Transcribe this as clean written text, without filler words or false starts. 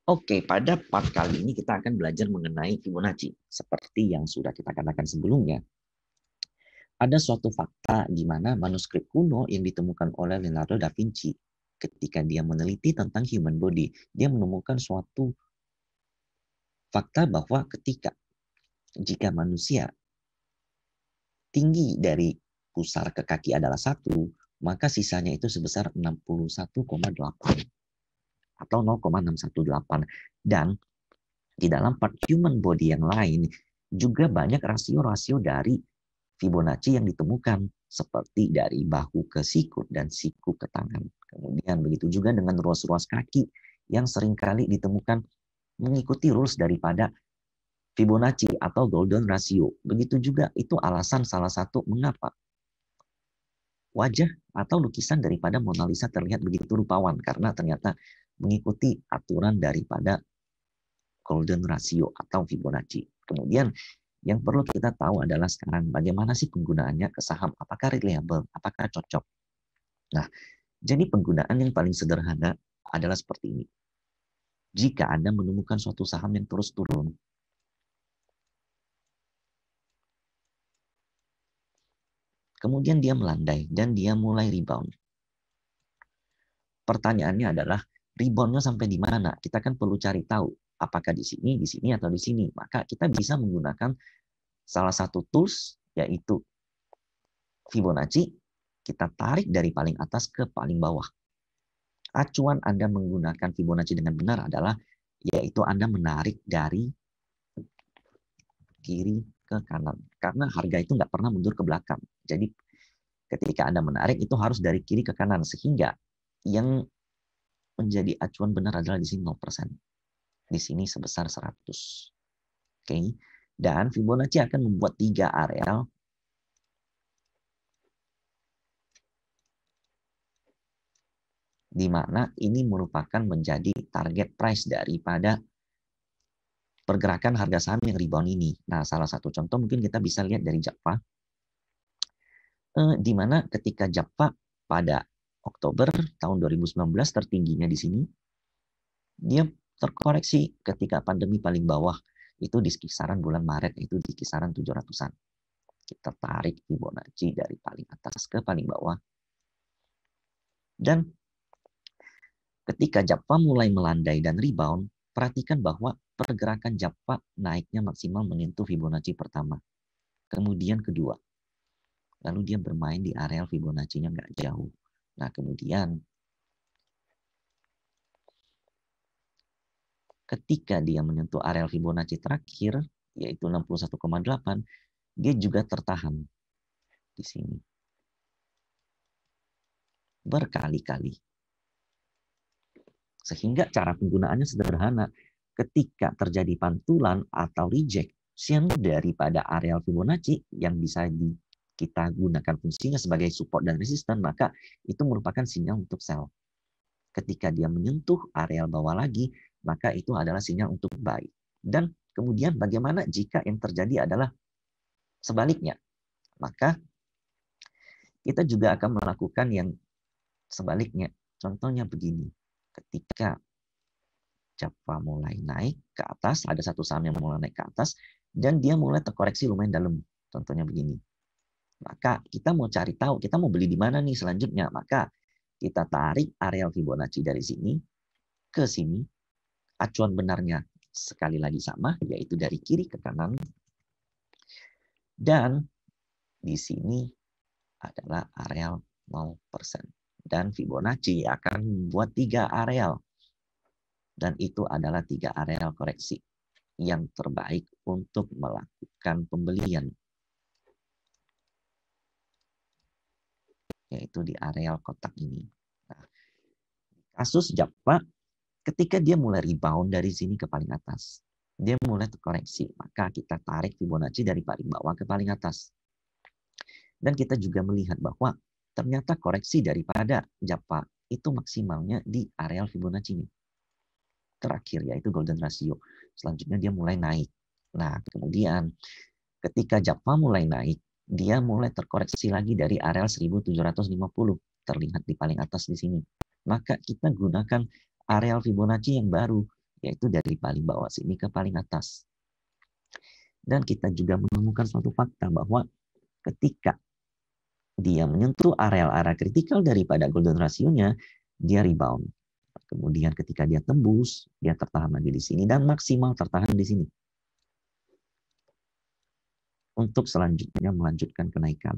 Oke, pada part kali ini kita akan belajar mengenai Fibonacci. Seperti yang sudah kita katakan sebelumnya, ada suatu fakta di mana manuskrip kuno yang ditemukan oleh Leonardo da Vinci ketika dia meneliti tentang human body, dia menemukan suatu fakta bahwa jika manusia tinggi dari pusar ke kaki adalah 1, maka sisanya itu sebesar 61,8 atau 0,618. Dan di dalam part human body yang lain juga banyak rasio-rasio dari Fibonacci yang ditemukan, seperti dari bahu ke sikut dan siku ke tangan. Kemudian begitu juga dengan ruas-ruas kaki yang seringkali ditemukan mengikuti rules daripada Fibonacci atau golden ratio. Begitu juga itu alasan salah satu mengapa wajah atau lukisan daripada Mona Lisa terlihat begitu rupawan, karena ternyata mengikuti aturan daripada golden ratio atau Fibonacci. Kemudian yang perlu kita tahu adalah sekarang bagaimana sih penggunaannya ke saham, apakah reliable, apakah cocok. Nah, jadi penggunaan yang paling sederhana adalah seperti ini. Jika Anda menemukan suatu saham yang terus turun, kemudian dia melandai dan dia mulai rebound. Pertanyaannya adalah reboundnya sampai di mana? Kita kan perlu cari tahu apakah di sini atau di sini. Maka kita bisa menggunakan salah satu tools yaitu Fibonacci. Kita tarik dari paling atas ke paling bawah. Acuan Anda menggunakan Fibonacci dengan benar adalah yaitu Anda menarik dari kiri ke kanan. Karena harga itu nggak pernah mundur ke belakang. Jadi ketika Anda menarik itu harus dari kiri ke kanan. Sehingga yang menjadi acuan benar adalah di sini 0%. Di sini sebesar 100. Oke. Dan Fibonacci akan membuat 3 areal di mana ini merupakan menjadi target price daripada pergerakan harga saham yang rebound ini. Nah, salah satu contoh mungkin kita bisa lihat dari Java, di mana ketika Java pada Oktober tahun 2019 tertingginya di sini, dia terkoreksi ketika pandemi paling bawah, itu di kisaran bulan Maret, itu di kisaran 700-an. Kita tarik Fibonacci dari paling atas ke paling bawah. Dan ketika Java mulai melandai dan rebound, perhatikan bahwa pergerakan Java naiknya maksimal menyentuh Fibonacci pertama. Kemudian kedua. Lalu dia bermain di area Fibonacci-nya nggak jauh. Nah, kemudian ketika dia menyentuh area Fibonacci terakhir, yaitu 61,8, dia juga tertahan di sini. Berkali-kali. Sehingga cara penggunaannya sederhana. Ketika terjadi pantulan atau rejection daripada area Fibonacci yang bisa kita gunakan fungsinya sebagai support dan resisten, maka itu merupakan sinyal untuk sell. Ketika dia menyentuh area bawah lagi, maka itu adalah sinyal untuk buy. Dan kemudian bagaimana jika yang terjadi adalah sebaliknya? Maka kita juga akan melakukan yang sebaliknya. Contohnya begini, ketika Java mulai naik ke atas, ada satu saham yang mulai naik ke atas, dan dia mulai terkoreksi lumayan dalam. Contohnya begini. Maka kita mau cari tahu, kita mau beli di mana nih selanjutnya. Maka kita tarik area Fibonacci dari sini ke sini. Acuan benarnya sekali lagi sama, yaitu dari kiri ke kanan. Dan di sini adalah areal 0%. Dan Fibonacci akan membuat 3 areal. Dan itu adalah 3 areal koreksi yang terbaik untuk melakukan pembelian. Yaitu di areal kotak ini. Nah, kasus Java, ketika dia mulai rebound dari sini ke paling atas, dia mulai terkoreksi, maka kita tarik Fibonacci dari paling bawah ke paling atas. Dan kita juga melihat bahwa ternyata koreksi daripada Java itu maksimalnya di areal Fibonacci-nya. Terakhir yaitu golden ratio. Selanjutnya dia mulai naik. Nah, kemudian ketika Java mulai naik, dia mulai terkoreksi lagi dari areal 1750, terlihat di paling atas di sini. Maka kita gunakan areal Fibonacci yang baru, yaitu dari paling bawah sini ke paling atas. Dan kita juga menemukan suatu fakta bahwa ketika dia menyentuh area kritikal daripada golden ratio-nya, dia rebound. Kemudian ketika dia tembus, dia tertahan lagi di sini dan maksimal tertahan di sini. Untuk selanjutnya melanjutkan kenaikan.